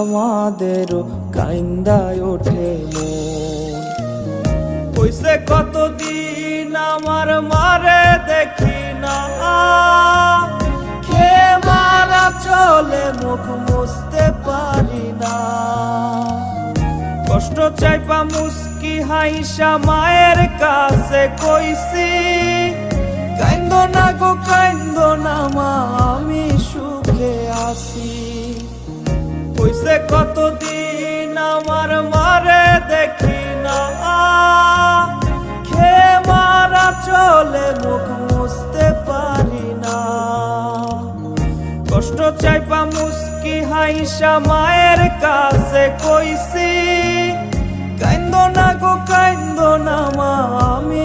আমাদেরও কাইন্দায় ওঠে মন। কইছে কতদিন আমার মারে দেখি না, খেয়ে মারা চলে মুখ মুছতে পারি না। কষ্ট চাইপা মুস্কি হাইসা মায়ের কাছে কইছি, কাইন্দো না গো কাইন্দো না মা, আমি সুখে আছি। কইছে কতদিন আমার মারে দেখি না, খেয়ে মারা চলে মুখ মুছতে পারি না। কষ্ট চাইপা মুস্কি হাইসা মায়ের কাছে কইছি, কাইন্দো না গো কাইন্দো না মা, আমি